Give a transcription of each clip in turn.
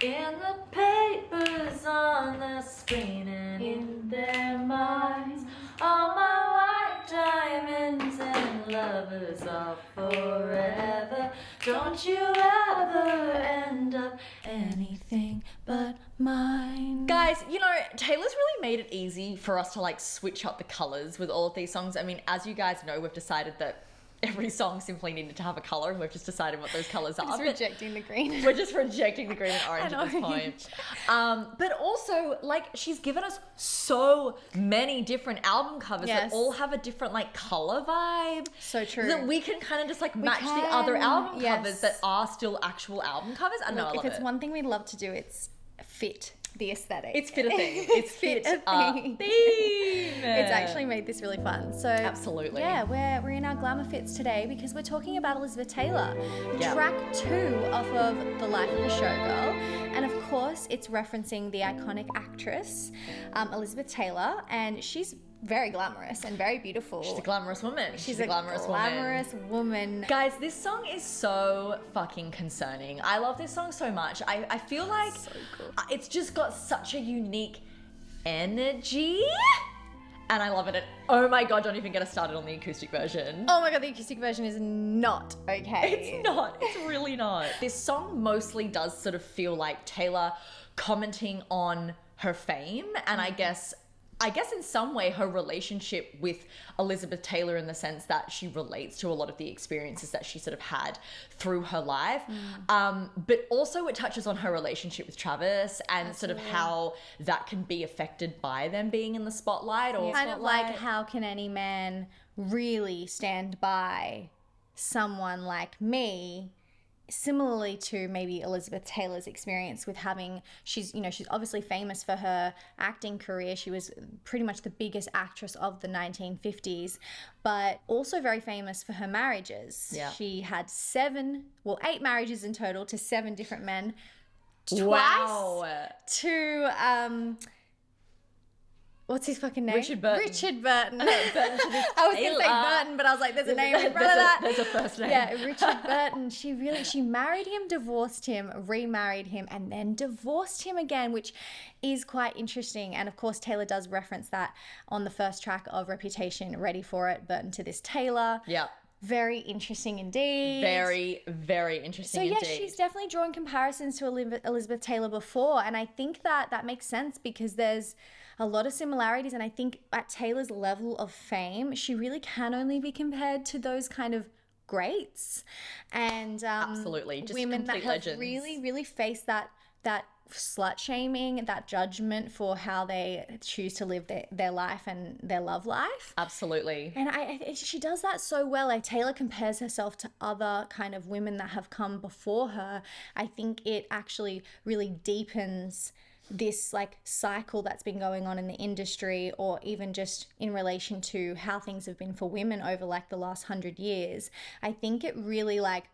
In the papers, on the screen, and in their minds, all my white diamonds and lovers are forever. Don't you ever end up anything but mine. Guys, you know, Taylor's really made it easy for us to like switch up the colors with all of these songs. I mean, as you guys know, we've decided that every song simply needed to have a color, and we've just decided what those colors are. Just rejecting the green. We're just rejecting the green and orange at this point. But also, like, she's given us so many different album covers that all have a different like color vibe. So true. That we can kind of just like match the other album covers that are still actual album covers. I know, I love if it's one thing we'd love to do, it's fit the aesthetic. It's fit a thing. It's fit a theme. It's actually made this really fun. So absolutely. Yeah, we're in our glamour fits today because we're talking about Elizabeth Taylor. Track 2 off of The Life of a Showgirl. And of course, it's referencing the iconic actress, Elizabeth Taylor, and she's very glamorous and very beautiful. She's a glamorous woman. She's a glamorous woman. Guys, this song is so fucking concerning. I love this song so much. I feel like it's just got such a unique energy. And I love it. Oh my God, don't even get us started on the acoustic version. Oh my God, the acoustic version is not okay. It's not. It's really not. This song mostly does sort of feel like Taylor commenting on her fame, and I guess in some way her relationship with Elizabeth Taylor, in the sense that she relates to a lot of the experiences that she sort of had through her life. But also it touches on her relationship with Travis and sort of how that can be affected by them being in the spotlight. Or kind of like, how can any man really stand by someone like me? Similarly to maybe Elizabeth Taylor's experience with having, she's obviously famous for her acting career. She was pretty much the biggest actress of the 1950s, but also very famous for her marriages. Yeah. She had 8 marriages in total to 7 different men. Twice to what's his fucking name? Richard Burton. Burton I was going to say Burton, but I was like, there's a name in front of that. There's a first name. Yeah, Richard Burton. She married him, divorced him, remarried him, and then divorced him again, which is quite interesting. And of course, Taylor does reference that on the first track of Reputation, Ready for It, Burton to this Taylor. Yeah. Very interesting indeed. Very, very interesting indeed. So yeah, she's definitely drawn comparisons to Elizabeth Taylor before, and I think that makes sense because there's a lot of similarities, and I think at Taylor's level of fame, she really can only be compared to those kind of greats and absolutely, just women that have legends. really, really faced that slut shaming, that judgment for how they choose to live their life and their love life. Absolutely. And she does that so well. Like, Taylor compares herself to other kind of women that have come before her. I think it actually really deepens this like cycle that's been going on in the industry, or even just in relation to how things have been for women over like the last 100 years. I think it really like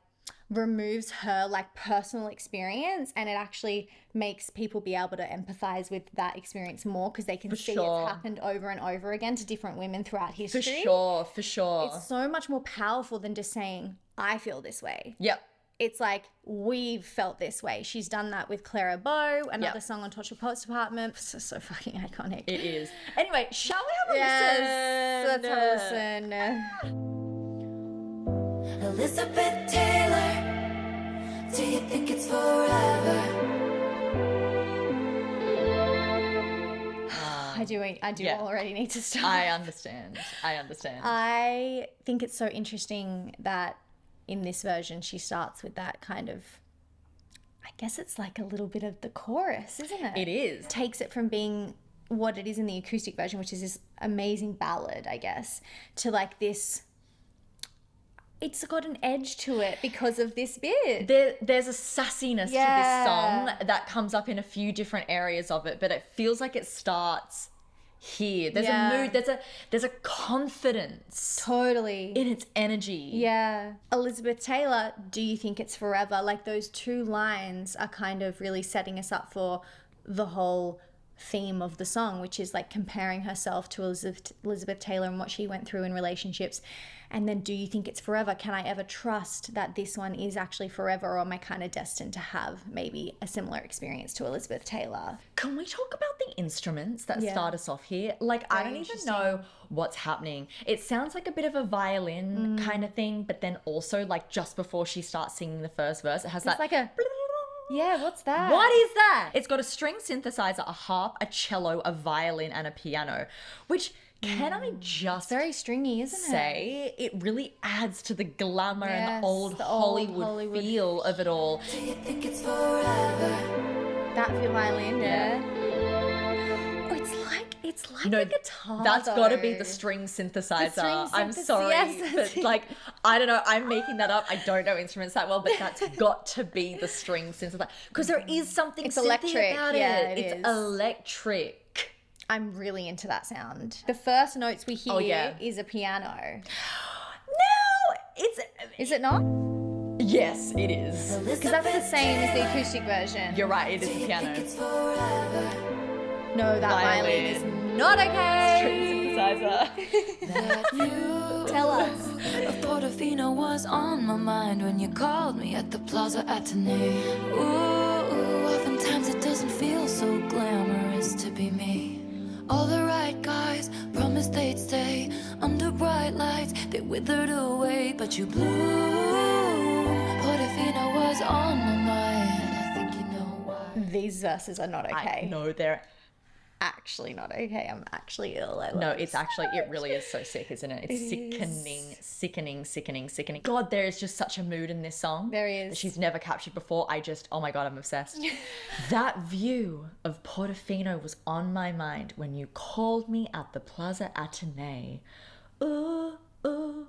removes her like personal experience, and it actually makes people be able to empathize with that experience more because they can see it's happened over and over again to different women throughout history. For sure. It's so much more powerful than just saying, I feel this way. Yep. It's like, we've felt this way. She's done that with Clara Bow, another song on Torture Poets Department. So fucking iconic. It is. Anyway, shall we have a listen? Let's have a listen. Elizabeth Taylor, do you think it's forever? I do already need to stop. I understand. I think it's so interesting that in this version she starts with that kind of, I guess it's like a little bit of the chorus, isn't it? It is. Takes it from being what it is in the acoustic version, which is this amazing ballad, I guess, to like this. It's got an edge to it because of this bit. There's a sassiness to this song that comes up in a few different areas of it, but it feels like it starts here. There's a mood, there's a confidence. Totally. In its energy. Yeah. Elizabeth Taylor, do you think it's forever? Like, those 2 lines are kind of really setting us up for the whole theme of the song, which is like comparing herself to Elizabeth Taylor and what she went through in relationships. And then, do you think it's forever? Can I ever trust that this one is actually forever, or am I kind of destined to have maybe a similar experience to Elizabeth Taylor? Can we talk about the instruments that Yeah. start us off here? Like, I Very don't even interesting. know what's happening. It sounds like a bit of a violin kind of thing, but then also, like, just before she starts singing the first verse, it has It's that... like a, yeah, what's that? What is that? It's got a string synthesizer, a harp, a cello, a violin, and a piano, which... Can I just Very stringy, isn't it? say it really adds to the glamour and Yes, the old the old Hollywood Hollywood feel of it all. Do you think it's forever? That violin, Yeah. yeah. Oh, it's like No, a guitar. That's got to be though. the string synthesizer. string I'm synthesizer, sorry, yes, that's but it. like, I don't know. I'm making that up. I don't know instruments that well, but that's got to be the string synthesizer because there is something It's synthy electric. about Yeah, it. it It's is. electric. I'm really into that sound. The first notes we hear yeah. is a piano. No, it's Is it not? yes, it is. Because that's the same as the acoustic version. You're right. It is a piano. It's forever. No, that violin is Violin. not okay. String synthesizer. That view Tell us. of Portofino was on my mind when you called me at the Plaza Atene. Ooh, oftentimes it doesn't feel so glamorous to be me. All the right guys promised they'd stay under bright lights. They withered away, but you bloom. Portofino was on my mind. I think you know why. These verses are not okay. No, they're Actually not okay. I'm actually ill. I love no. it It's so actually it much. really is so sick, isn't it? It's It sickening. God, there is just such a mood in this song. There is. that she's never captured before. Oh my God, I'm obsessed. That view of Portofino was on my mind when you called me at the Plaza Atene. Ooh, ooh.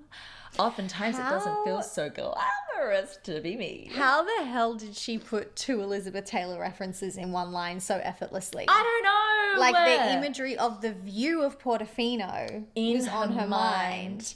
Oftentimes it doesn't feel How- so glamorous to be me. How the hell did she put two Elizabeth Taylor references in one line so effortlessly? I don't know. Like the where. imagery of the view of Portofino In was on her her mind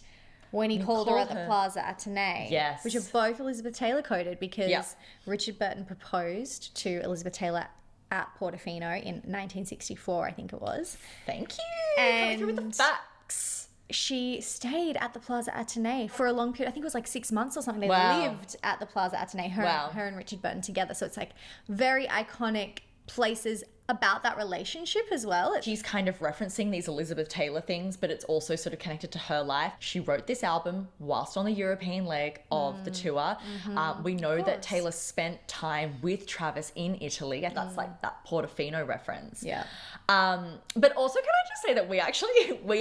when he called her called at the her. Plaza Atene. Yes. Which are both Elizabeth Taylor coded because Yep. Richard Burton proposed to Elizabeth Taylor at Portofino in 1964, I think it was. Thank you. Coming through with the And- facts. She stayed at the Plaza Atene for a long period. I think it was like 6 months or something. They Wow. lived at the Plaza Atene, Wow. her and Richard Burton together. So it's like very iconic places about that relationship as well. She's kind of referencing these Elizabeth Taylor things, but it's also sort of connected to her life. She wrote this album whilst on the European leg of the tour. We know that Taylor spent time with Travis in Italy. That's like that Portofino reference. Yeah. But also, can I just say that we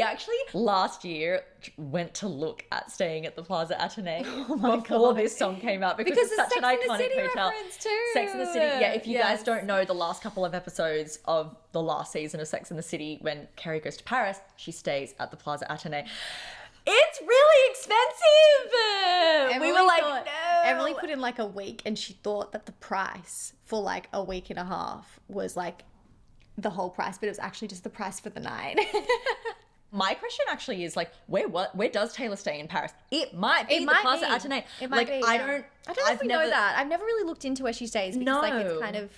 actually last year went to look at staying at the Plaza Atene before this song came out because it's it's such an Sex and the iconic City hotel. reference too. Sex and the City. Yeah, if you guys Yes. don't know the last couple of episodes of the last season of Sex and the City, when Carrie goes to Paris, she stays at the Plaza Atene. It's really expensive. We were like, no. Emily put in like a week and she thought that the price for like a week and a half was like the whole price, but it was actually just the price for the night. My question actually is like, where does Taylor stay in Paris? It might be It the might Plaza be. Atene. It might like, be. I Yeah. don't. I don't know if I've we never, know that. I've never really looked into where she stays because like it's No. kind of,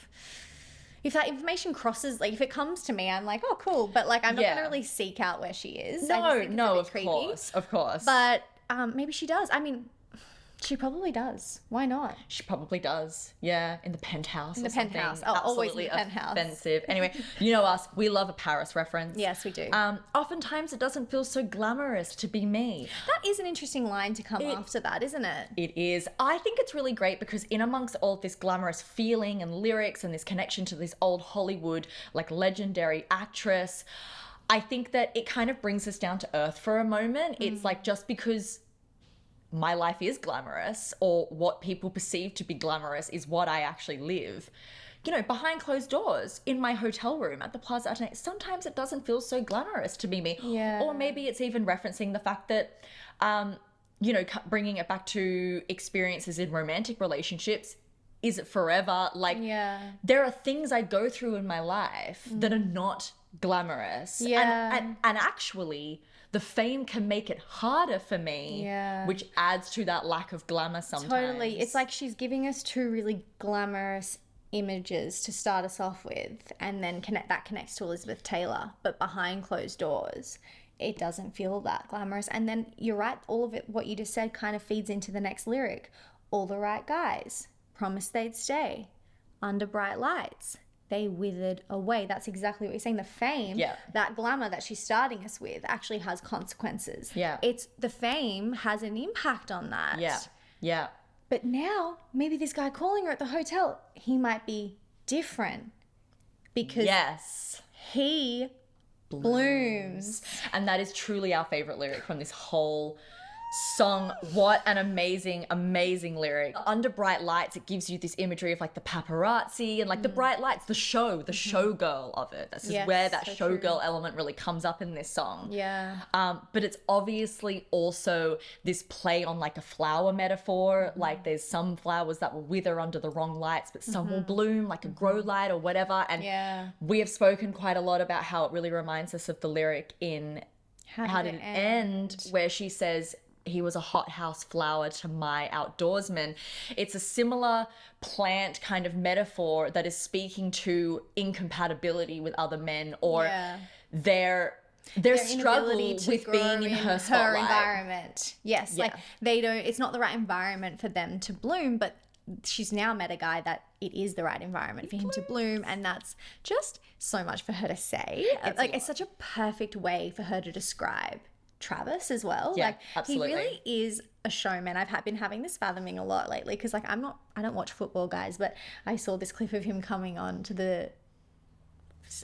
if that information crosses, like if it comes to me, I'm like, oh cool, but like I'm not Yeah. gonna really seek out where she is. I just No, think it's a no, bit of creepy. of course. But maybe she does. I mean, she probably does. Why not? She probably does. Yeah, in the penthouse. In or the penthouse. something. Oh, always in the Absolutely penthouse. offensive. Anyway, you know us. We love a Paris reference. Yes, we do. Oftentimes it doesn't feel so glamorous to be me. That is an interesting line to come after that, isn't it? It is. I think it's really great because in amongst all of this glamorous feeling and lyrics and this connection to this old Hollywood, like legendary actress, I think that it kind of brings us down to earth for a moment. It's like just because my life is glamorous or what people perceive to be glamorous is what I actually live. You know, behind closed doors in my hotel room at the Plaza Atene, sometimes it doesn't feel so glamorous to be me. Yeah. Or maybe it's even referencing the fact that, you know, bringing it back to experiences in romantic relationships. Is it forever? Like, Yeah. there are things I go through in my life that are not glamorous. Yeah. And actually, the fame can make it harder for me, Yeah. which adds to that lack of glamour sometimes. Totally. It's like she's giving us two really glamorous images to start us off with, and then connects to Elizabeth Taylor, but behind closed doors, it doesn't feel that glamorous. And then you're right, all of it, what you just said, kind of feeds into the next lyric. All the right guys promised they'd stay under bright lights. They withered away. That's exactly what you're saying. The fame, that glamour that she's starting us with actually has consequences. Yeah. It's the fame has an impact on that. Yeah. Yeah. But now maybe this guy calling her at the hotel, he might be different because he blooms. And that is truly our favorite lyric from this whole song. What an amazing, amazing lyric. Under bright lights, it gives you this imagery of like the paparazzi and like the bright lights, the showgirl of it. This is where that showgirl element really comes up in this song. Yeah. But it's obviously also this play on like a flower metaphor. Like there's some flowers that will wither under the wrong lights, but some will bloom like a grow light or whatever. And we have spoken quite a lot about how it really reminds us of the lyric in How Did It End, where she says, he was a hothouse flower to my outdoorsman. It's a similar plant kind of metaphor that is speaking to incompatibility with other men or their struggle with being in her spotlight. Her environment. Yes, like they don't, it's not the right environment for them to bloom, but she's now met a guy that it is the right environment for him to bloom, and that's just so much for her to say. It's such a perfect way for her to describe Travis as well. Yeah, absolutely. He really is a showman. I've been having this fathoming a lot lately because like I don't watch football, guys, but I saw this clip of him coming on to the,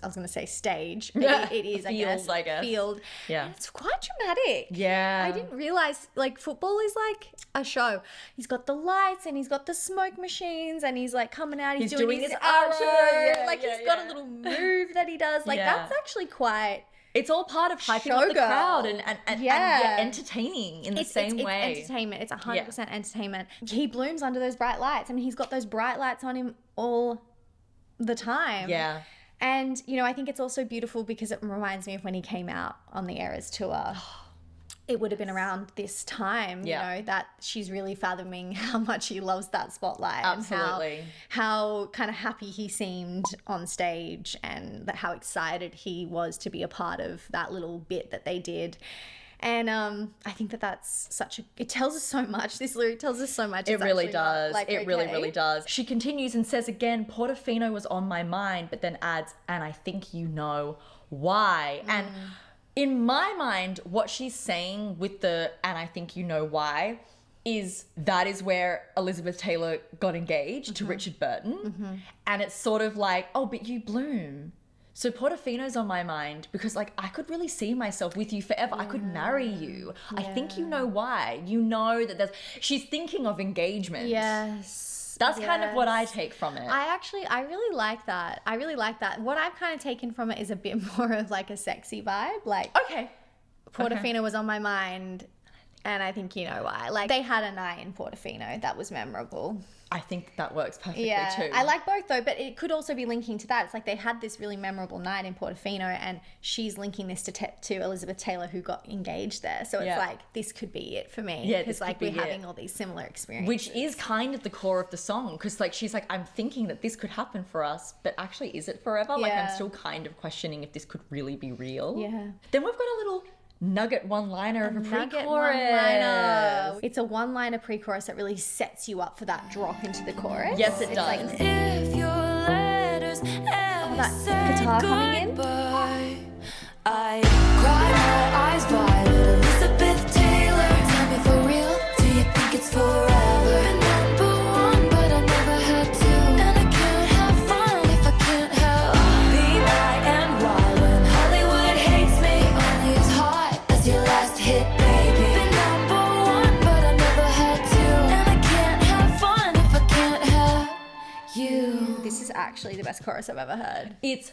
I was going to say stage. It is, I guess. Field. Yeah. And it's quite dramatic. Yeah. I didn't realize like football is like a show. He's got the lights and he's got the smoke machines and he's like coming out. He's doing his arrow. He's got a little move that he does. Like that's actually quite... It's all part of hyping up the crowd and entertaining in the same way. It's entertainment. It's 100% entertainment. He blooms under those bright lights. I mean, he's got those bright lights on him all the time. Yeah. And, you know, I think it's also beautiful because it reminds me of when he came out on the Eras tour. It would have been around this time, you know, that she's really fathoming how much he loves that spotlight. Absolutely. And how kind of happy he seemed on stage and how excited he was to be a part of that little bit that they did. And I think that's it tells us so much. This lyric tells us so much. It really does. Really does. She continues and says again, Portofino was on my mind, but then adds, and I think you know why. And in my mind, what she's saying with the, and I think you know why, is that is where Elizabeth Taylor got engaged to Richard Burton. And it's sort of like, oh, but you bloom. So Portofino's on my mind because like I could really see myself with you forever. I could marry you. I think you know why. You know that she's thinking of engagement. Yes. That's kind of what I take from it. I really like that. I really like that. What I've kind of taken from it is a bit more of like a sexy vibe. Like, Portofino was on my mind and I think you know why. Like they had a night in Portofino that was memorable. I think that works perfectly too. I like both though, but it could also be linking to that. It's like they had this really memorable night in Portofino and she's linking this to Elizabeth Taylor who got engaged there. So it's like, this could be it for me. Yeah, because like we're having all these similar experiences. Which is kind of the core of the song because like she's like, I'm thinking that this could happen for us, but actually is it forever? Like I'm still kind of questioning if this could really be real. Yeah. Then we've got a little nugget one-liner of a pre-chorus. One-liner. It's a one-liner pre-chorus that really sets you up for that drop into the chorus. Yes, it does. Like, If your letters ever that guitar coming in. I cry my eyes violet. Elizabeth Taylor, tell me for real, do you think it's forever? Been number one, but I never had to. And I can't have fun if I can't have be my and why when Hollywood hates me, only as hot as your last hit, baby. Been number one, but I never had to. And I can't have fun if I can't have you. This is actually the best chorus I've ever heard. It's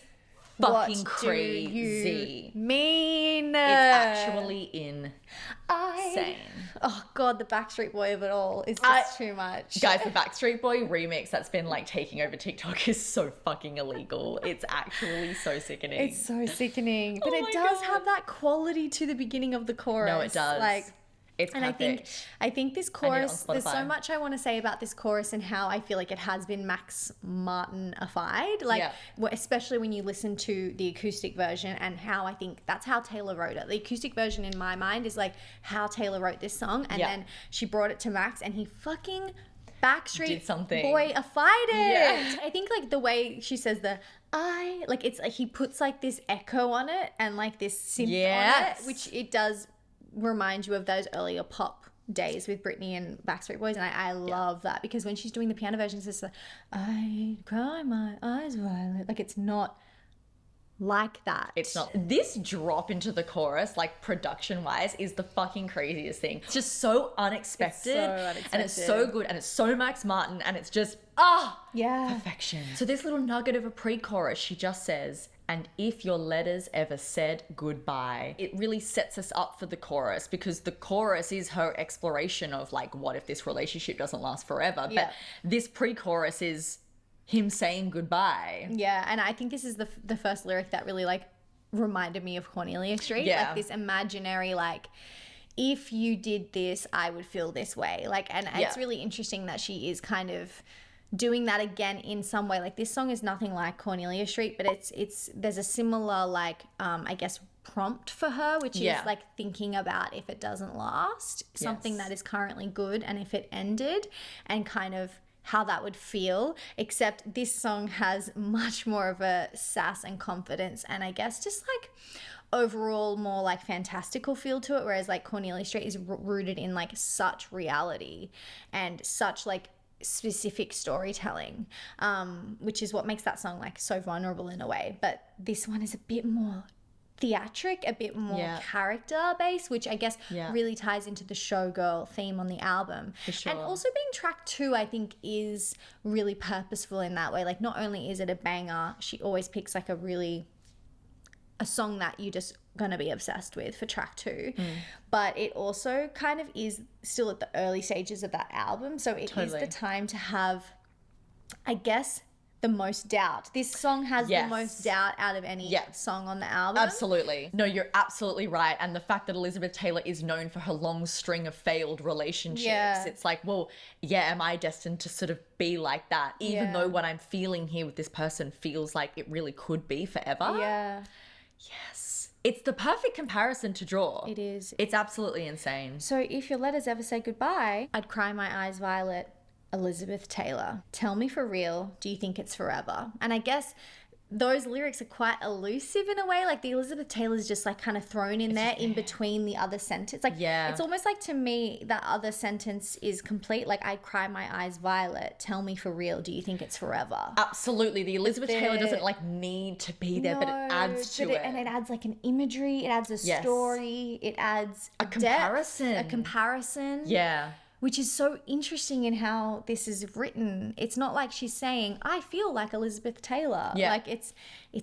fucking What crazy. Do you mean? It's actually insane. Oh God, the Backstreet Boy of it all is just too much. Guys, the Backstreet Boy remix that's been like taking over TikTok is so fucking illegal. It's actually so sickening. It's so sickening. But it does have that quality to the beginning of the chorus. No, it does. Like, It's And perfect. I think this I need it on chorus, there's so Spotify. much I want to say about this chorus and how I feel like it has been Max Martin-ified. Like, Yeah. especially when you listen to the acoustic version and how I think that's how Taylor wrote it. The acoustic version in my mind is like how Taylor wrote this song. And Yeah. then she brought it to Max and he fucking Backstreet Did something. Boy-ified it. Yeah. I think like the way she says like it's like he puts like this echo on it and like this synth Yes. on it, which it does remind you of those earlier pop days with Britney and Backstreet Boys, and I love that because when she's doing the piano version, it's just like, I cry my eyes violet. Like, it's not like that. It's not. This drop into the chorus, like production wise, is the fucking craziest thing. It's just so unexpected. And it's so good. And it's so Max Martin. And it's just, Yeah. perfection. So this little nugget of a pre-chorus, she just says, and if your letters ever said goodbye. It really sets us up for the chorus because the chorus is her exploration of like, what if this relationship doesn't last forever? Yeah. But this pre-chorus is him saying goodbye. Yeah, and I think this is the first lyric that really like reminded me of Cornelia Street. Yeah. Like this imaginary like, if you did this, I would feel this way. Like, and it's really interesting that she is kind of doing that again in some way. Like this song is nothing like Cornelia Street, but it's there's a similar like I guess prompt for her, which is like thinking about if it doesn't last, something that is currently good, and if it ended, and kind of how that would feel, except this song has much more of a sass and confidence and I guess just like overall more like fantastical feel to it, whereas like Cornelia Street is rooted in like such reality and such like specific storytelling, which is what makes that song like so vulnerable in a way. But this one is a bit more theatric, a bit more character based, which I guess really ties into the showgirl theme on the album. For sure. And also being track 2, I think is really purposeful in that way. Like not only is it a banger, she always picks like a song that you're just gonna be obsessed with for track 2, but it also kind of is still at the early stages of that album, so it is the time to have, I guess, the most doubt. This song has the most doubt out of any song on the album. Absolutely. No, you're absolutely right. And the fact that Elizabeth Taylor is known for her long string of failed relationships, it's like, well, am I destined to sort of be like that? Even though what I'm feeling here with this person feels like it really could be forever. Yeah. Yes. It's the perfect comparison to draw. It is. It's absolutely insane. So if your letters ever say goodbye, I'd cry my eyes violet, Elizabeth Taylor. Tell me for real, do you think it's forever? And I guess those lyrics are quite elusive in a way. Like the Elizabeth Taylor's just like kind of thrown in there in between the other sentence. Like it's almost like to me that other sentence is complete. Like I cry my eyes violet. Tell me for real, do you think it's forever? Absolutely. The Elizabeth Taylor doesn't like need to be there, but it adds to it. And it adds like an imagery. It adds a story. It adds a comparison. Depth, a comparison. Yeah. Which is so interesting in how this is written. It's not like she's saying, I feel like Elizabeth Taylor. Yeah. Like it's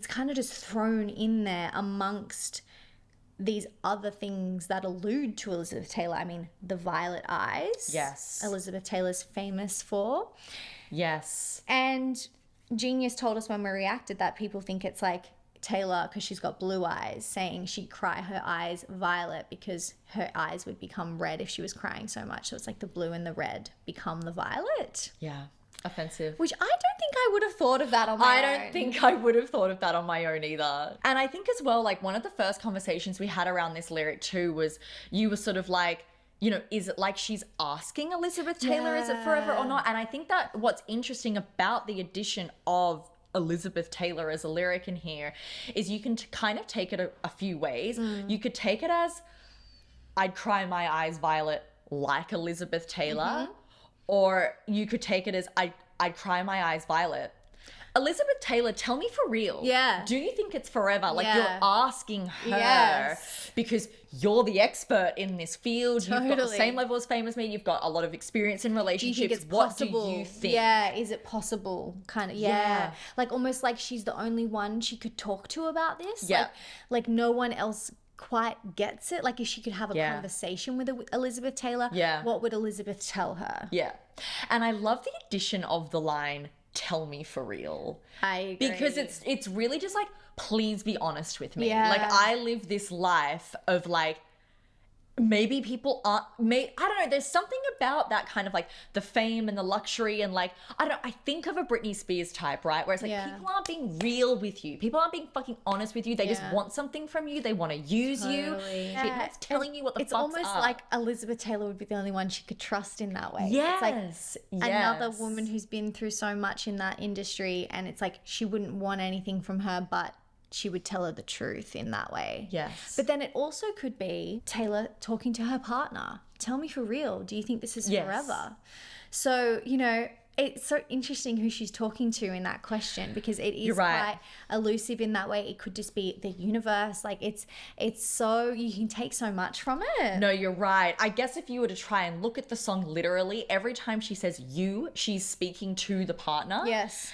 kind of just thrown in there amongst these other things that allude to Elizabeth Taylor. I mean, the violet eyes. Yes. Elizabeth Taylor's famous for. Yes. And Genius told us when we reacted that people think it's like Taylor, because she's got blue eyes, saying she'd cry her eyes violet because her eyes would become red if she was crying so much. So it's like the blue and the red become the violet. Yeah. Offensive. Which I don't think I would have thought of that on my own. I don't think I would have thought of that on my own either. And I think as well, like one of the first conversations we had around this lyric too was you were sort of like, you know, is it like she's asking Elizabeth Taylor, is it forever or not? And I think that what's interesting about the addition of Elizabeth Taylor as a lyric in here is you can kind of take it a few ways. You could take it as I'd cry my eyes violet like Elizabeth Taylor, or you could take it as I'd cry my eyes violet. Elizabeth Taylor, tell me for real. Yeah. Do you think it's forever? Like Yeah. you're asking her Yes. because you're the expert in this field. You've got the Totally. same level as fame as me. You've got a lot of experience in Do you relationships. think it's What possible? do you think? Yeah, is it possible? Kind of, Yeah. Like almost like she's the only one she could talk to about this. Yeah. Like no one else quite gets it. Like if she could have a Yeah. conversation with Elizabeth Taylor, what would Elizabeth tell her? Yeah. And I love the addition of the line, tell me for real. I agree. Because it's really just like, please be honest with me. Yeah. Like I live this life of like, maybe people aren't, I don't know, there's something about that kind of like the fame and the luxury and like, I think of a Britney Spears type, right? Where it's like people aren't being real with you. People aren't being fucking honest with you. They just want something from you. They want to use you. Yeah. She's not telling you what the it's fuck's almost up. like Elizabeth Taylor would be the only one she could trust in that way. Yes. It's like another woman who's been through so much in that industry, and it's like she wouldn't want anything from her, but she would tell her the truth in that way. Yes. But then it also could be Taylor talking to her partner. Tell me for real, do you think this is forever? So, you know, it's so interesting who she's talking to in that question, because it is quite elusive in that way. It could just be the universe. Like it's so, you can take so much from it. No, you're right. I guess if you were to try and look at the song literally, every time she says you, she's speaking to the partner. Yes.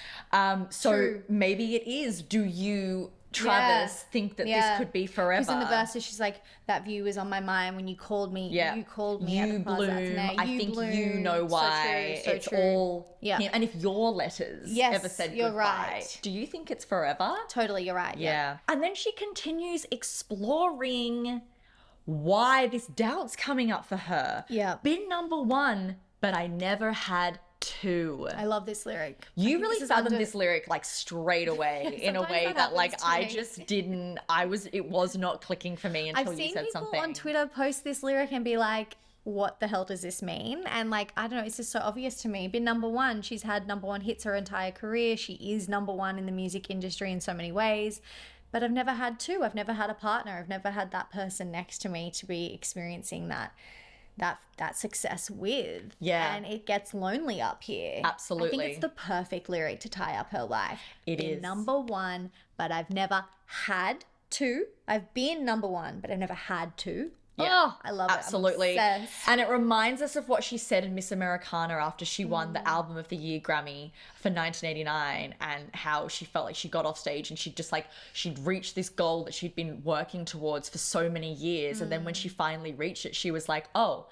So True. maybe it is, do you, Travis, think that this could be forever? Because in the verses, she's like, that view was on my mind when you called me. Yeah. You called me at You the Plaza bloom. Ateneo. I think you know why. So it's true. all Yeah. him. And if your letters Yes, ever said you're goodbye, right. do you think it's forever? Totally, you're right. Yeah. And then she continues exploring why this doubt's coming up for her. Yeah. Been number one, but I never had two. I love this lyric. You really fathomed this lyric like straight away in a Sometimes way that that like happens to I me. just didn't, it was not clicking for me until I've you seen said people something. on Twitter post this lyric and be like, what the hell does this mean? And like, I don't know, it's just so obvious to me. Been number one. She's had number one hits her entire career. She is number one in the music industry in so many ways. But I've never had two. I've never had a partner. I've never had that person next to me to be experiencing that success with. Yeah. And it gets lonely up here. Absolutely. I think it's the perfect lyric to tie up her life. It Been is. number one, but I've never had two. I've been number one, but I've never had two. Yeah, Oh, I love absolutely. it. I'm obsessed. And it reminds us of what she said in Miss Americana after she won the Album of the Year Grammy for 1989, and how she felt like she got off stage and she'd reached this goal that she'd been working towards for so many years. And then when she finally reached it, she was like, oh,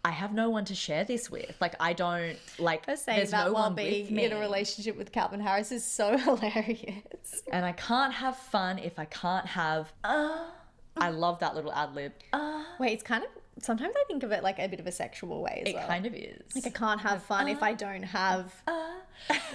I have no one to share this with. Like, I don't, like, Her saying there's that no while one with being me. in a relationship with Calvin Harris is so hilarious. And I can't have fun if I can't have, I love that little ad lib. Wait, it's kind of, sometimes I think of it like a bit of a sexual way as well. It kind of is. Like I can't have fun if I don't have.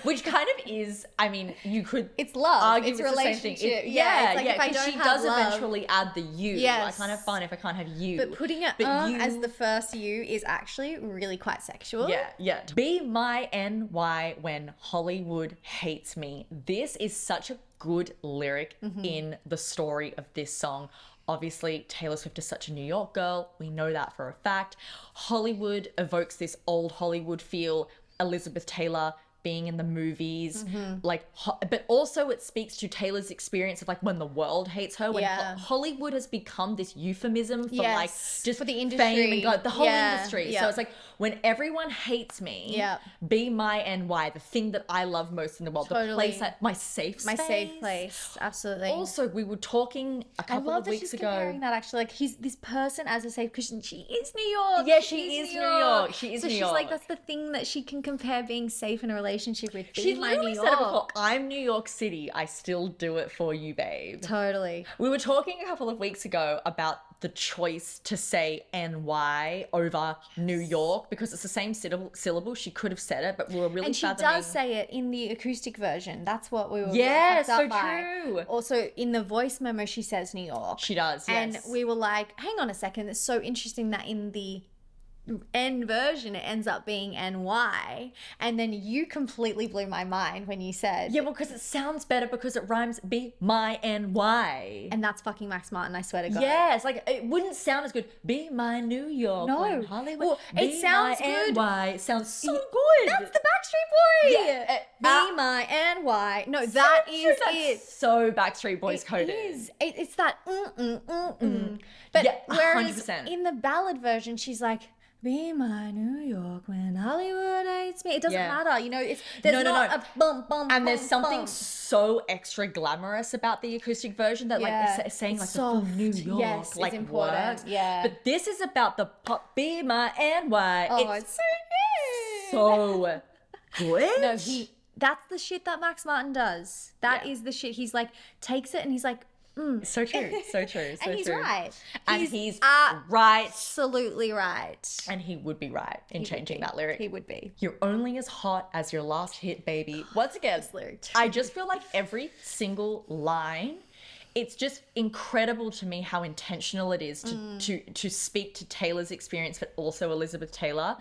Which kind of is, I mean, you could It's love. argue It's the same thing. relationship. Yeah, it's like if I 'cause don't she have does love- eventually add the you. Yes. I can't have fun if I can't have you. But putting it as the first you is actually really quite sexual. Yeah. Be my NY when Hollywood hates me. This is such a good lyric in the story of this song. Obviously, Taylor Swift is such a New York girl. We know that for a fact. Hollywood evokes this old Hollywood feel. Elizabeth Taylor being in the movies, but also it speaks to Taylor's experience of like when the world hates her, when Hollywood has become this euphemism for like just for the industry, fame and God, the whole industry. Yeah. So it's like when everyone hates me, be my NY, the thing that I love most in the world, the place, my safe space. My safe place, absolutely. Also, we were talking a couple of weeks ago. Comparing that actually, like he's this person as a safe, because she is New York. Yeah, she is New York. She is so New she's York. like, that's the thing that she can compare being safe in a relationship with. She Being my literally New said it York. before. I'm New York City. I still do it for you, babe. Totally. We were talking a couple of weeks ago about the choice to say NY over New York because it's the same syllable. She could have said it, but we were really And she fathoming. does say it in the acoustic version. That's what we were Yeah, fucked up so by. true. Also, in the voice memo, she says New York. She does, yes. And we were like, hang on a second. It's so interesting that in the N version, it ends up being NY. And then you completely blew my mind when you said... Yeah, well, because it sounds better because it rhymes be my NY. And that's fucking Max Martin, I swear to God. Yeah, it's like, it wouldn't sound as good. Be my New York. No. when Hollywood. Well, it be sounds my good. NY. It sounds so good. That's the Backstreet Boys. Yeah, Be my NY. No, that is That's it. so Backstreet Boys coded. It is. It's that But Yeah, whereas 100%. in the ballad version, she's like, be my New York when Hollywood hates me. It doesn't matter. You know, there's not a bump, bump, And there's bump, something bump. so extra glamorous about the acoustic version that like is saying like It's the full soft. New York Yes, like it's important. works. Yeah. But this is about the pop be my NY. Oh, it's so good. so good. No, that's the shit that Max Martin does. That is the shit. He's like, takes it and he's like, So true, so true, so And he's true. right. And he's right. Absolutely right. And he would be right in changing that lyric. He would be. You're only as hot as your last hit, baby. Once again, lyric. I just feel like every single line, it's just incredible to me how intentional it is to speak to Taylor's experience, but also Elizabeth Taylor.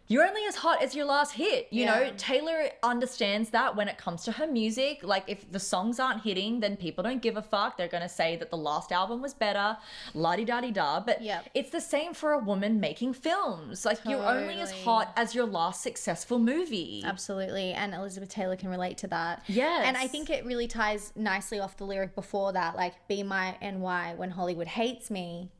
You're only as hot as your last hit. You know, Taylor understands that when it comes to her music. Like, if the songs aren't hitting, then people don't give a fuck. They're going to say that the last album was better, la-di-da-di-da. But it's the same for a woman making films. Like, you're only as hot as your last successful movie. Absolutely. And Elizabeth Taylor can relate to that. Yes. And I think it really ties nicely off the lyric before that, like, be my NY when Hollywood hates me,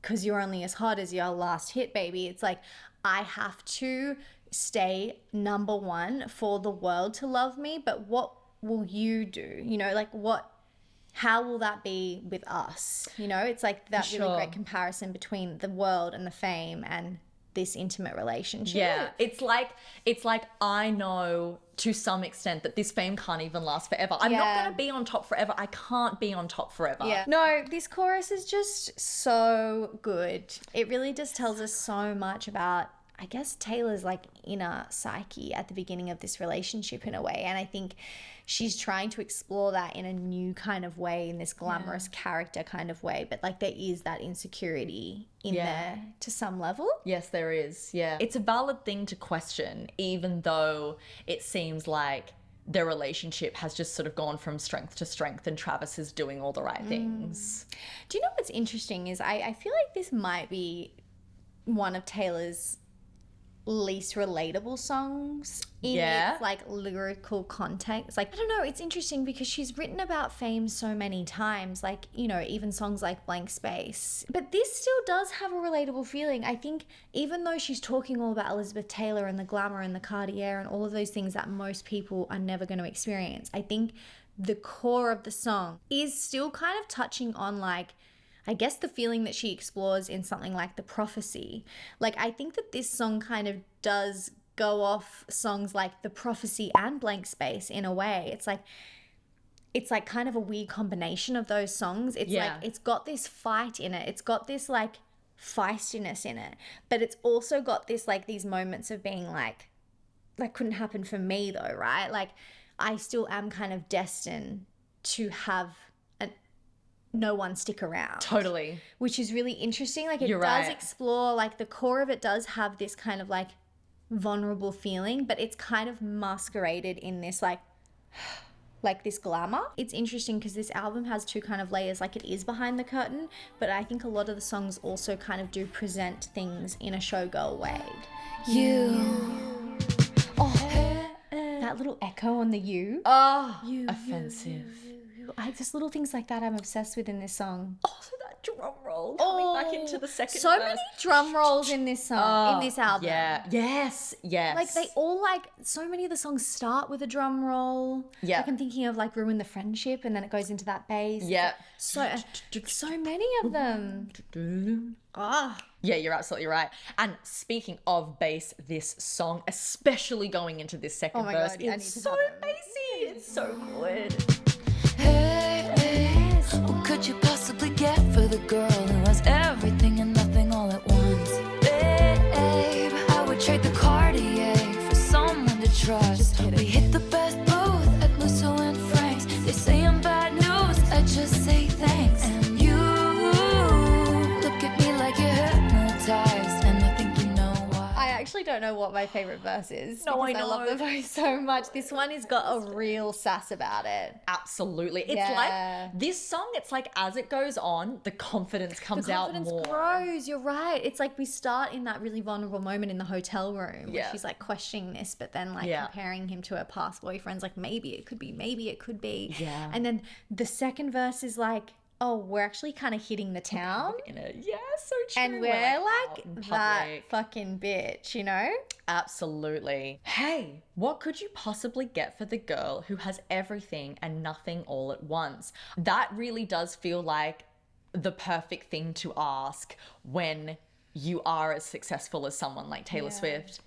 because you're only as hot as your last hit, baby. It's like, I have to stay number one for the world to love me, but what will you do? You know, like, how will that be with us? You know, it's like that really great comparison between the world and the fame and this intimate relationship. Yeah, it's like I know to some extent that this fame can't even last forever. I'm not going to be on top forever. I can't be on top forever. Yeah. No, this chorus is just so good. It really just tells us so much about, I guess, Taylor's like inner psyche at the beginning of this relationship in a way. And I think she's trying to explore that in a new kind of way, in this glamorous character kind of way. But like, there is that insecurity in there to some level. Yes, there is. Yeah. It's a valid thing to question, even though it seems like their relationship has just sort of gone from strength to strength and Travis is doing all the right things. Do you know what's interesting is I feel like this might be one of Taylor's least relatable songs in its like lyrical context. Like, I don't know, it's interesting because she's written about fame so many times, like, you know, even songs like Blank Space, but this still does have a relatable feeling. I think even though she's talking all about Elizabeth Taylor and the glamour and the Cartier and all of those things that most people are never going to experience, I think the core of the song is still kind of touching on, like, I guess the feeling that she explores in something like The Prophecy. Like, I think that this song kind of does go off songs like The Prophecy and Blank Space in a way. It's like kind of a weird combination of those songs. It's like, it's got this fight in it. It's got this like feistiness in it, but it's also got this like these moments of being like, that couldn't happen for me though, right? Like, I still am kind of destined to have no one stick around. Totally. Which is really interesting. Like, it You're does right. explore, like, the core of it does have this kind of like vulnerable feeling, but it's kind of masqueraded in this like this glamour. It's interesting because this album has two kind of layers. Like, it is behind the curtain, but I think a lot of the songs also kind of do present things in a showgirl way. That little echo on the you. Offensive. Just little things like that I'm obsessed with in this song. Also, that drum roll coming back into the second so verse. many drum rolls in this song, in this album. Yeah. Yes. Like, they all, like, so many of the songs start with a drum roll. Yeah. Like, I'm thinking of, like, Ruin the Friendship, and then it goes into that bass. Yeah. So many of them. Yeah, you're absolutely right. And speaking of bass, this song, especially going into this second verse, God, I need it's to so have it. bassy. It's so good. Hey, what could you possibly get for the girl who has everything and nothing all at once? Babe, I would trade the Cartier for someone to trust. We hit the best booth at Musso and Frank's. They say I'm bad news, I just say thanks. And you look at me like you're hypnotized, and I think you know why. I actually don't know what my favorite verse is. No, because I I love know. the verse so much. This one has got a real sass about it. Absolutely. It's Yeah. like this song, it's like as it goes on, the confidence comes The confidence out more. grows. You're right. It's like we start in that really vulnerable moment in the hotel room where Yeah. she's like questioning this, but then like Yeah. comparing him to her past boyfriends. Like, maybe it could be, maybe it could be. Yeah. And then the second verse is like, oh, we're actually kind of hitting the town. Yeah, so true. And we're out like in that public. fucking bitch, you know? Absolutely. Hey, what could you possibly get for the girl who has everything and nothing all at once? That really does feel like the perfect thing to ask when you are as successful as someone like Taylor Swift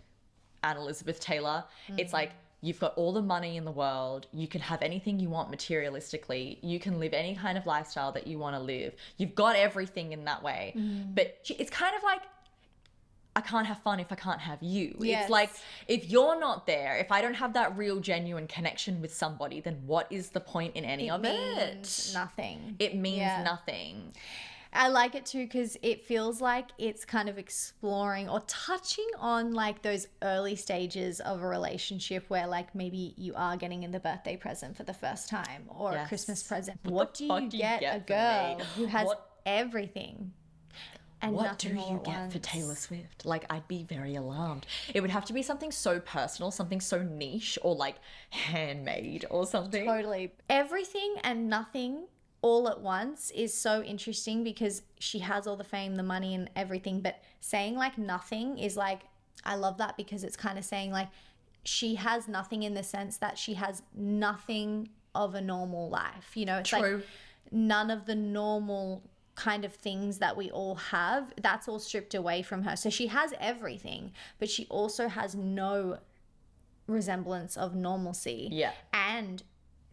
and Elizabeth Taylor. It's like, you've got all the money in the world, you can have anything you want materialistically, you can live any kind of lifestyle that you want to live. You've got everything in that way. But it's kind of like, I can't have fun if I can't have you. Yes. It's like, if you're not there, if I don't have that real genuine connection with somebody, then what is the point in any of it? It means nothing. It means nothing. I like it too because it feels like it's kind of exploring or touching on like those early stages of a relationship where like maybe you are getting in the birthday present for the first time or a Christmas present. What do you get a girl who has everything? And what do you get once. for Taylor Swift? Like, I'd be very alarmed. It would have to be something so personal, something so niche, or like handmade or something. Totally. Everything and nothing all at once is so interesting because she has all the fame, the money and everything, but saying like nothing is like, I love that because it's kind of saying like she has nothing in the sense that she has nothing of a normal life. You know, it's like none of the normal kind of things that we all have, that's all stripped away from her. So she has everything, but she also has no resemblance of normalcy. Yeah. And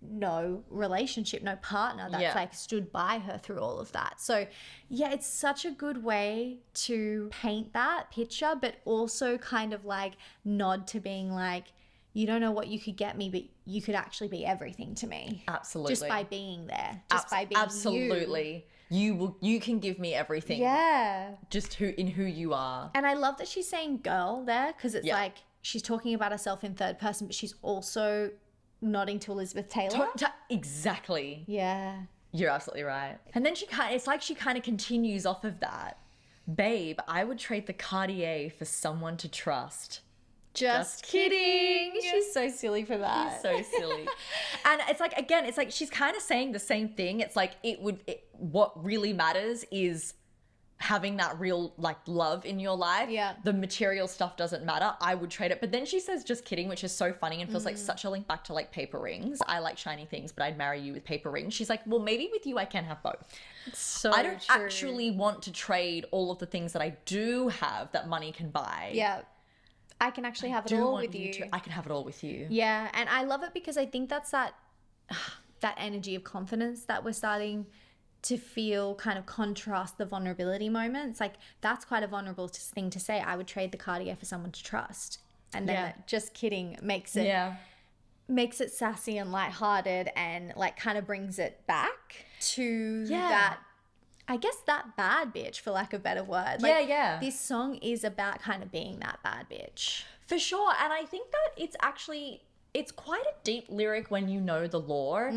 no relationship, no partner that's like stood by her through all of that. So yeah, it's such a good way to paint that picture, but also kind of like nod to being like, you don't know what you could get me, but you could actually be everything to me. Absolutely. Just by being there. Just by being absolutely. You can give me everything. Yeah. Just who you are. And I love that she's saying girl there because it's like she's talking about herself in third person, but she's also nodding to Elizabeth Taylor. Exactly. Yeah. You're absolutely right. And then it's like she kind of continues off of that. Babe, I would trade the Cartier for someone to trust. Just kidding. She's so silly for that. She's so silly. And it's like, again, it's like she's kind of saying the same thing. It's like what really matters is having that real like love in your life. Yeah. The material stuff doesn't matter. I would trade it. But then she says just kidding, which is so funny and feels like such a link back to like paper rings. I like shiny things, but I'd marry you with paper rings. She's like, well, maybe with you I can have both. So I don't actually want to trade all of the things that I do have that money can buy. Yeah. I can actually have it all with you. I can have it all with you. Yeah, and I love it because I think that's that energy of confidence that we're starting to feel kind of contrast the vulnerability moments. Like that's quite a vulnerable thing to say. I would trade the Cartier for someone to trust. And then just kidding makes it sassy and lighthearted and like kind of brings it back to that, I guess, that bad bitch, for lack of a better word. Like, this song is about kind of being that bad bitch. For sure. And I think that it's quite a deep lyric when you know the lore.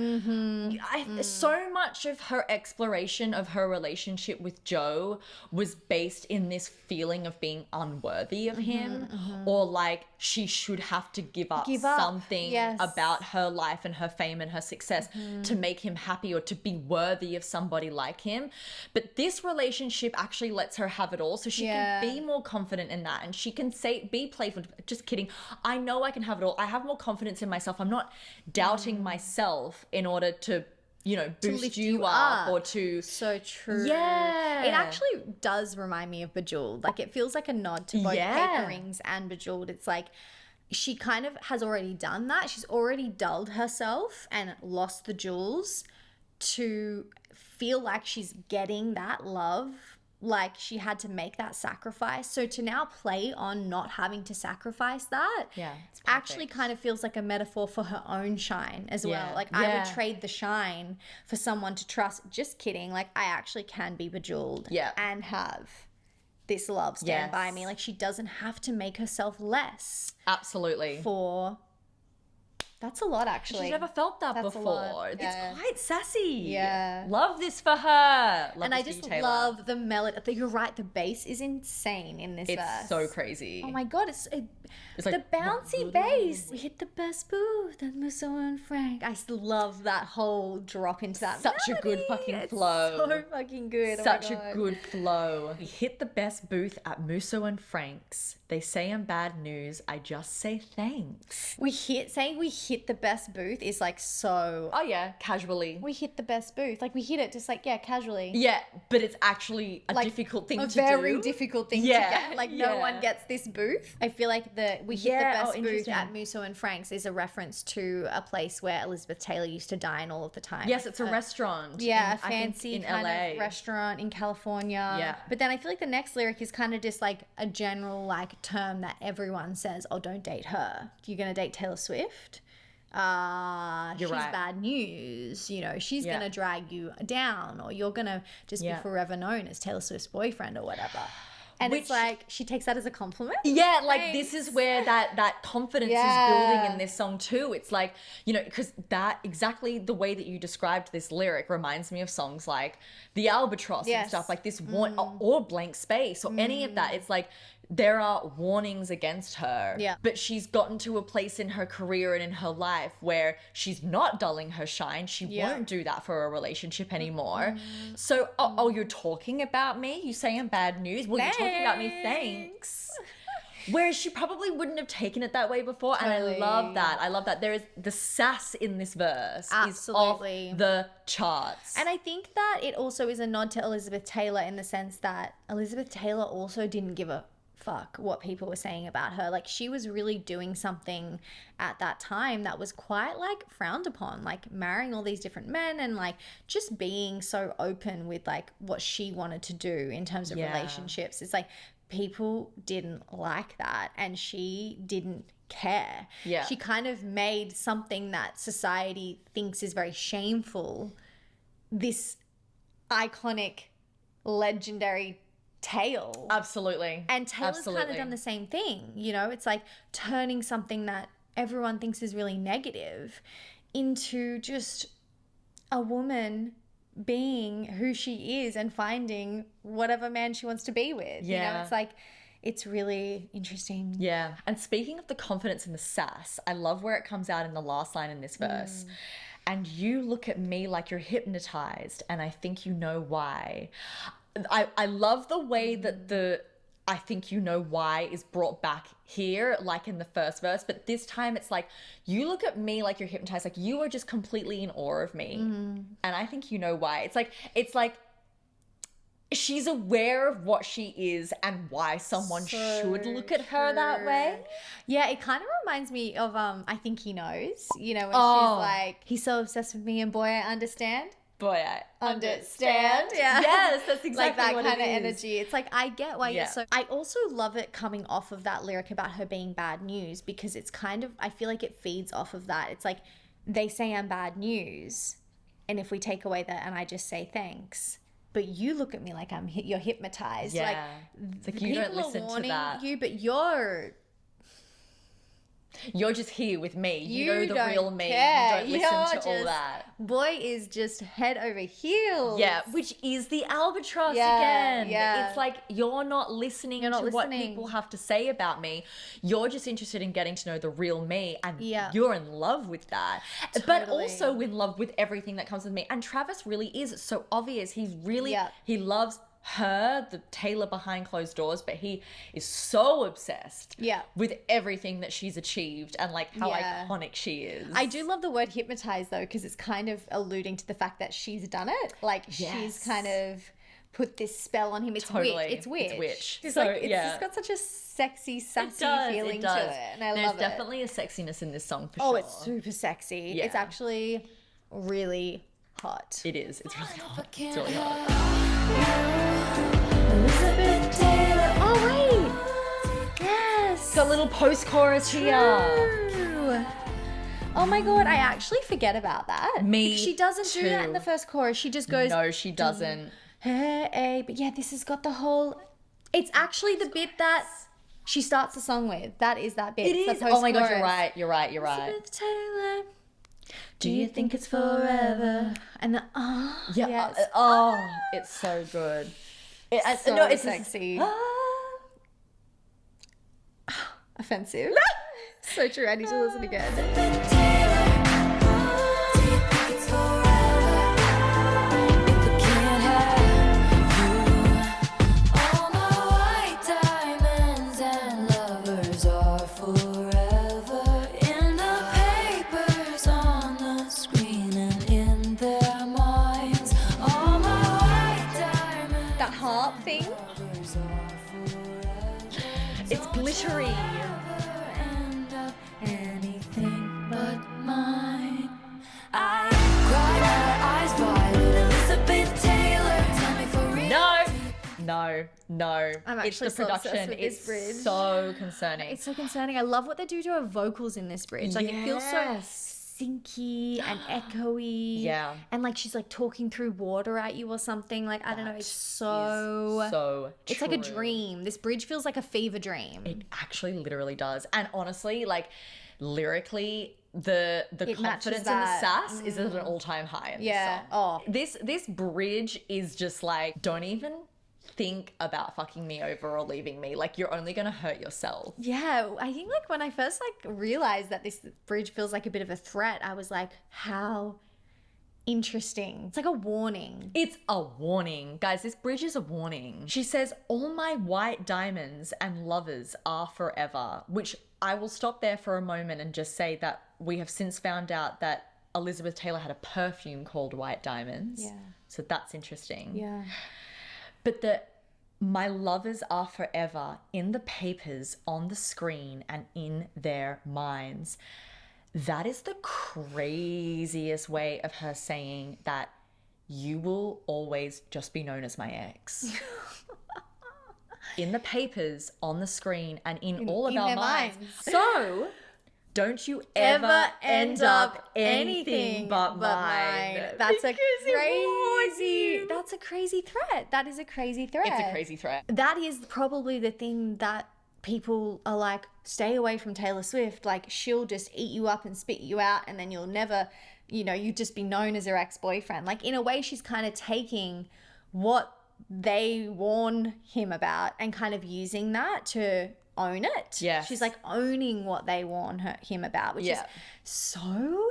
So much of her exploration of her relationship with Joe was based in this feeling of being unworthy of him, or like she should have to give up something about her life and her fame and her success to make him happy or to be worthy of somebody like him. But this relationship actually lets her have it all, so she can be more confident in that, and she can be playful. Just kidding. I know I can have it all. I have more confidence in myself. I'm not doubting myself in order to, you know, boost you up or to... So true. Yeah. It actually does remind me of Bejeweled. Like it feels like a nod to both Paper Rings and Bejeweled. It's like she kind of has already done that. She's already dulled herself and lost the jewels to feel like she's getting that love. Like she had to make that sacrifice. So to now play on not having to sacrifice that actually kind of feels like a metaphor for her own shine as well. Like I would trade the shine for someone to trust. Just kidding. Like I actually can be bejeweled and have this love stand by me. Like she doesn't have to make herself less. Absolutely. For... That's a lot, actually. She's never felt that before. It's quite sassy. Yeah. Love this for her. And I just love the melody. You're right. The bass is insane in this verse. It's so crazy. Oh my God. It's like the bouncy bass. We hit the best booth and Musso and Frank. I still love that whole drop into that Such melody. a good fucking It's flow. so fucking good. Such a good flow. We hit the best booth at Musso and Frank's. They say I'm bad news. I just say thanks. We hit hit the best booth is like so. Oh yeah, casually. We hit the best booth. Like we hit it just like, yeah, casually. Yeah, but it's actually a Like, difficult thing to do. A very difficult thing to get. Like no yeah. one gets this booth. I feel like we hit the Yeah, best booth interesting. at Musso and Frank's is a reference to a place where Elizabeth Taylor used to dine all of the time. Yes, it's a restaurant. Yeah, in, a fancy I think, in kind LA. of restaurant in California. Yeah. But then I feel like the next lyric is kind of just like a general like term that everyone says, oh, don't date her. You're going to date Taylor Swift? She's right. bad news. You know, she's Yeah. going to drag you down, or you're going to just Yeah. be forever known as Taylor Swift's boyfriend or whatever. And it's Which- like she takes that as a compliment. Yeah, like Thanks. this is where that confidence is Yeah. building in this song too. It's like, you know, because that exactly the way that you described this lyric reminds me of songs like The Albatross and Yes. stuff like this, or Blank Space or any of that. It's like there are warnings against her, Yeah. but she's gotten to a place in her career and in her life where she's not dulling her shine. She Yeah. won't do that for a relationship anymore. So, oh, you're talking about me? You say I'm bad news? Well, you're talking about me, thanks. Whereas she probably wouldn't have taken it that way before. And Totally. I love that. I love that. There is the sass in this verse Absolutely. is off the charts. And I think that it also is a nod to Elizabeth Taylor in the sense that Elizabeth Taylor also didn't give a fuck what people were saying about her. Like she was really doing something at that time that was quite like frowned upon, like marrying all these different men and like just being so open with like what she wanted to do in terms of Yeah. relationships. It's like people didn't like that and she didn't care. Yeah. She kind of made something that society thinks is very shameful this iconic, legendary tale. Absolutely. And Taylor's kind Absolutely. of done the same thing. You know, it's like turning something that everyone thinks is really negative into just a woman being who she is and finding whatever man she wants to be with. You know, Yeah. it's like, it's really interesting. Yeah. And speaking of the confidence and the sass, I love where it comes out in the last line in this verse. And you look at me like you're hypnotized, and I think you know why. I love the way that the I think you know why is brought back here, like in the first verse, but this time it's like, you look at me like you're hypnotized, like you are just completely in awe of me. And I think you know why. It's like she's aware of what she is and why someone should look at her that way. Yeah, it kind of reminds me of I Think He Knows, you know, when Oh. she's like, he's so obsessed with me and boy, I understand. Boy, I Understand. Yeah. Yes, that's exactly Like that what kind of it is. energy. It's like, I get why Yeah. you're so. I also love it coming off of that lyric about her being bad news because it's kind of, I feel like it feeds off of that. It's like, they say I'm bad news. And if we take away that and I just say thanks, but you look at me like you're hypnotized. Yeah. Like, It's like you don't people are listen to warning that. you, but you're just here with me. You, You know the don't real me. care. You don't listen You're to all just- that. boy is just head over heels. Yeah, which is the albatross Yeah, again. yeah. It's like you're not listening You're not to what listening. people have to say about me. You're just interested in getting to know the real me, and Yeah. you're in love with that. But Totally. also in love with everything that comes with me. And Travis really is. It's so obvious. He's really, Yeah. he loves her, the Taylor behind closed doors, but he is so obsessed Yeah. with everything that she's achieved and like how Yeah. iconic she is. I do love the word hypnotize though, because it's kind of alluding to the fact that she's done it. Like Yes. she's kind of put this spell on him. It's Totally. witch. It's witch. It's witch. It's So, like, it's yeah. just got such a sexy, sassy does, feeling it does. to it. And I There's love it. definitely a sexiness in this song for Oh, sure. it's super sexy. Yeah. It's actually really hot. It is. It's really hot. It's Can't really hot. have Elizabeth Taylor. Oh, wait. Yes. Got a little post-chorus here. True. Oh my god, I actually forget about that. Me Because she doesn't do that in too. the first chorus. She just goes, No, she doesn't. hey, but yeah, this has got the whole. It's actually the bit that she starts the song with. That is that bit. It It's is. the Oh my god, you're post-chorus. right. You're right. You're right. Elizabeth Taylor. Do you think it's forever? And the Yeah. yes. It's so good. It's So no, it's sexy. Just, Offensive. So true. I need to listen again. Do you think it's forever? If we can't have you, all my white diamonds and lovers are forever in the paper glittery. End up anything but mine. I cry my eyes violet. Elizabeth Taylor, tell me for real. No. I'm It's the actually so obsessed production. with this It's bridge. so concerning. It's so concerning. I love what they do to her vocals in this bridge. Like it feels so Yes. synchy and echoey. Yeah. And like she's like talking through water at you or something. Like I don't know. It's so. So It's like a true. dream. This bridge feels like a fever dream. It actually literally does. And honestly, like lyrically, the It matches confidence and the that. sass is at an all-time high in Yeah. this song. Oh. This bridge is just like, don't even think about fucking me over or leaving me. Like, you're only gonna hurt yourself. Yeah, I think like when I first like realized that this bridge feels like a bit of a threat, I was like, how interesting. It's like a warning. It's a warning. Guys, this bridge is a warning. She says, all my white diamonds and lovers are forever, which I will stop there for a moment and just say that we have since found out that Elizabeth Taylor had a perfume called White Diamonds. Yeah. So that's interesting. Yeah. But my lovers are forever in the papers, on the screen, and in their minds. That is the craziest way of her saying that you will always just be known as my ex. In the papers, on the screen, and in all of in our their minds. minds. So don't you ever end up anything but mine. That's a Because it was crazy. you. That's a crazy threat. That is a crazy threat. It's a crazy threat. That is probably the thing that people are like, stay away from Taylor Swift. Like she'll just eat you up and spit you out, and then you'll never, you just be known as her ex-boyfriend. Like in a way, she's kind of taking what they warn him about and kind of using that to own it. Yes. She's like owning what they warn him about, which is Yeah. so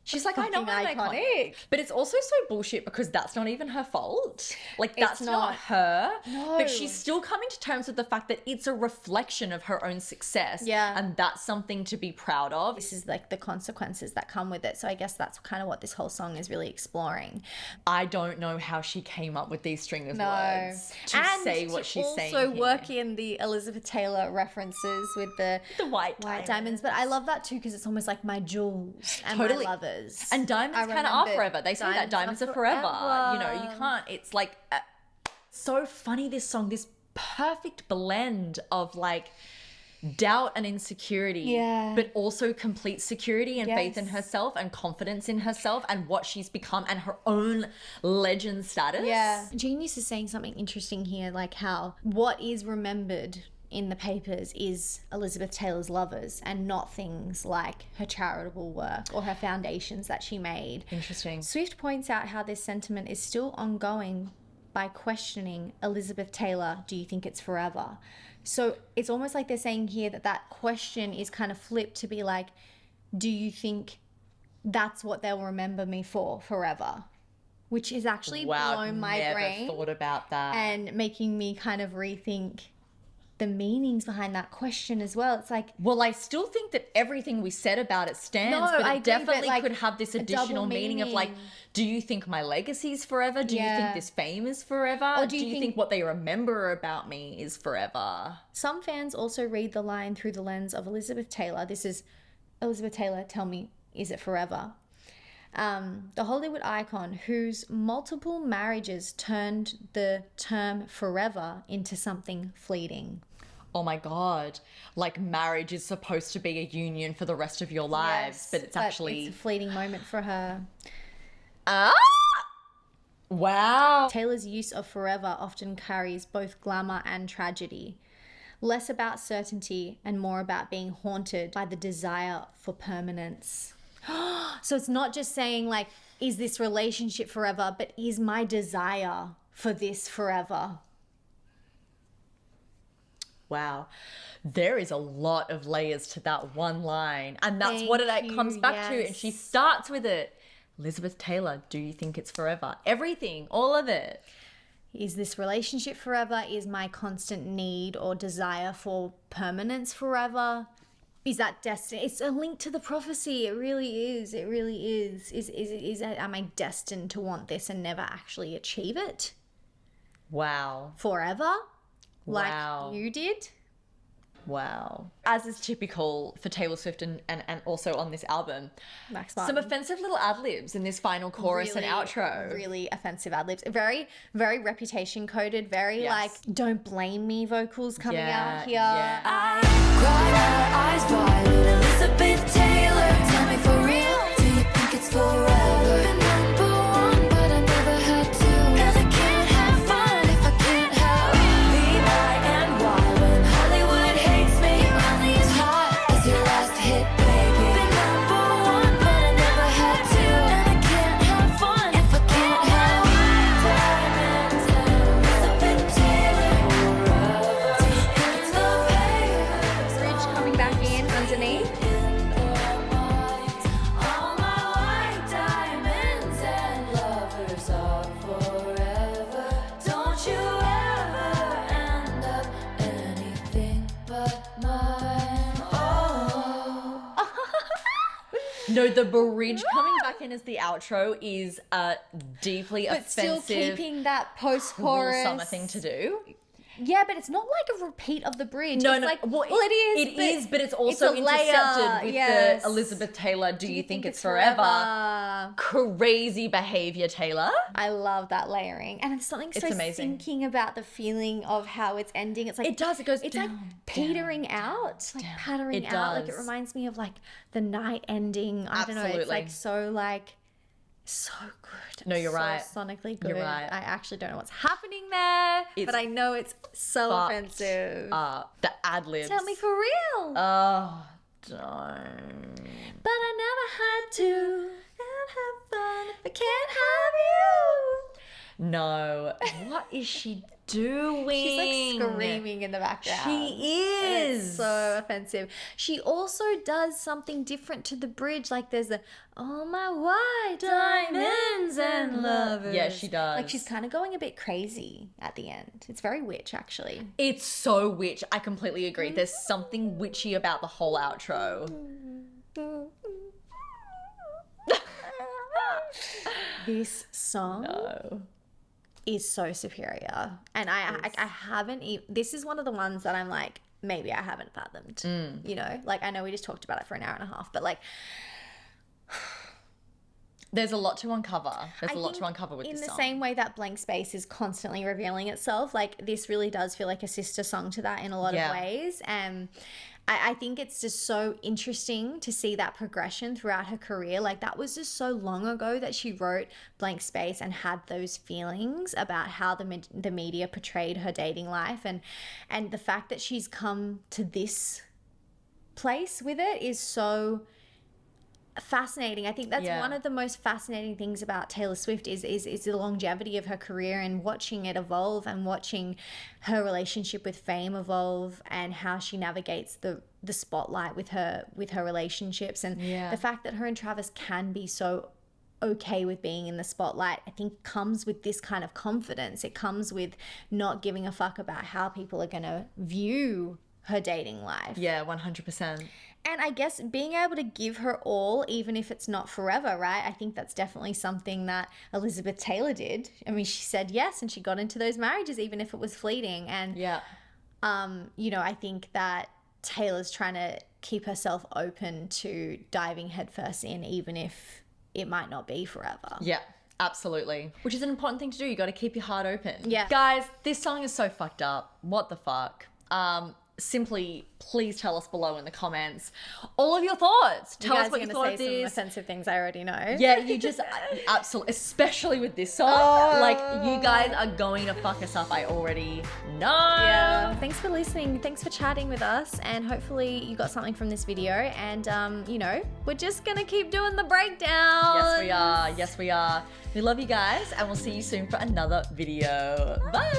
She's like, I know fucking I'm iconic. iconic. But it's also so bullshit because that's not even her fault. Like, that's not not. her. No. But she's still coming to terms with the fact that it's a reflection of her own success. Yeah. And that's something to be proud of. This is like the consequences that come with it. So I guess that's kind of what this whole song is really exploring. I don't know how she came up with these string of No. words to And say to what she's saying also here. work in the Elizabeth Taylor references with the white diamonds. But I love that too because it's almost like my jewels and Totally. my lovers. And diamonds I kind of are remember forever. They say that diamonds are forever. You know, you forever. can't. It's like so funny. This song, this perfect blend of like doubt and insecurity, Yeah. but also complete security and faith in Yes. herself and confidence in herself and what she's become and her own legend status. Yeah. Genius is saying something interesting here, like how what is remembered in the papers is Elizabeth Taylor's lovers and not things like her charitable work or her foundations that she made. Interesting. Swift points out how this sentiment is still ongoing by questioning Elizabeth Taylor, do you think it's forever? So it's almost like they're saying here that that question is kind of flipped to be like, do you think that's what they'll remember me for forever? Which is actually Wow, blown my never brain thought about that. and making me kind of rethink the meanings behind that question as well. It's like, Well, I still think that everything we said about it stands, No, but I it agree, but, definitely like, could have this a double additional meaning of like, meaning. do you think my legacy's forever? Do you think Yeah. this fame is forever? Or do do you you think- think what they remember about me is forever? some fans also read the line through the lens of Elizabeth Taylor. This is Elizabeth Taylor, tell me, is it forever? The Hollywood icon whose multiple marriages turned the term forever into something fleeting. Oh my God. Like marriage is supposed to be a union for the rest of your lives, Yes, but it's actually... it's a fleeting moment for her. Ah! Wow. Taylor's use of forever often carries both glamour and tragedy. Less about certainty and more about being haunted by the desire for permanence. So it's not just saying like, is this relationship forever, but is my desire for this forever? Wow. There is a lot of layers to that one line. And that's Thank what it you, comes back to. And she yes. starts with it. Elizabeth Taylor, do you think it's forever? Everything, all of it. Is this relationship forever? Is my constant need or desire for permanence forever? Is that destiny? It's a link to the prophecy. It really is. It really is. Am I destined to want this and never actually achieve it Wow. forever? Wow. Like you did? Wow. As is typical for Taylor Swift and also on this album, Max some Martin. offensive little ad-libs in this final chorus and outro. Really offensive ad-libs. Very, very reputation coded, very like, don't blame me vocals coming out here. Yeah. I cried my eyes wide. Elizabeth Taylor, tell me for real, do you think it's forever? Been number one, but I never had to. 'Cause I can't have fun if I can't have be my and why. When Hollywood hates me, only as hot as your last hit, baby. Been number one, but I never had to. And I can't have fun if I can't have diamonds and Elizabeth Taylor forever. Do you think it's forever? Bridge coming back in underneath. All my white diamonds and lovers are forever. Don't you ever end up anything but mine. Oh. No, the bridge coming back in as the outro is a deeply But still offensive, keeping that cruel post-chorus. summer thing to do. Yeah, but it's not like a repeat of the bridge. No, it's no. like, Well, it is. It is, but it's also a layer, intercepted with yes. the Elizabeth Taylor, do you think it's forever? Crazy behavior, Taylor. I love that layering. And it's something so amazing. sinking about the feeling of how it's ending. It's like It does. It goes it's down, like petering out, like pattering It out. Like it does. reminds me of like the night ending. I don't know. It's like Absolutely. so good. No, you're so right. Sonically good. You're right. I actually don't know what's happening there, It's but I know it's so fucked offensive. The ad-libs. Tell me for real. Oh, don't. But I never had to. Can't have fun if I can't have you. No. What is she doing? She's like screaming in the background. She is. It's so offensive. She also does something different to the bridge. Like there's the all my white diamonds and lovers. Yeah, she does. Like she's kind of going a bit crazy at the end. It's very witch, actually. It's so witch. I completely agree. There's something witchy about the whole outro. This song No. is so superior, and I haven't even. This is one of the ones that I'm like, maybe I haven't fathomed. You know, like I know we just talked about it for an hour and a half, but like. There's a lot to uncover. There's a lot think to uncover with in this the song. same way that Blank Space is constantly revealing itself, like this really does feel like a sister song to that in a lot Yeah. of ways. And I think it's just so interesting to see that progression throughout her career. Like that was just so long ago that she wrote Blank Space and had those feelings about how the media portrayed her dating life, and the fact that she's come to this place with it is so fascinating. I think that's Yeah. one of the most fascinating things about Taylor Swift is the longevity of her career and watching it evolve and watching her relationship with fame evolve and how she navigates the spotlight with her relationships, and Yeah. the fact that her and Travis can be so okay with being in the spotlight, I think comes with this kind of confidence. It comes with not giving a fuck about how people are going to view her dating life. Yeah, 100%. And I guess being able to give her all, even if it's not forever, right? I think that's definitely something that Elizabeth Taylor did. I mean, she said yes and she got into those marriages, even if it was fleeting. And, Yeah. you know, I think that Taylor's trying to keep herself open to diving headfirst in, even if it might not be forever. Yeah. Absolutely. Which is an important thing to do. You got to keep your heart open. Yeah. Guys, this song is so fucked up. What the fuck? Simply, please tell us below in the comments all of your thoughts. Tell us what you thought of some this. offensive things I already know. Yeah, you just absolutely, especially with this song, like you guys are going to fuck us up. I already know. Yeah. Thanks for listening. Thanks for chatting with us. And hopefully you got something from this video. And, you know, we're just going to keep doing the breakdown. Yes, we are. Yes, we are. We love you guys, and we'll see you soon for another video. Bye.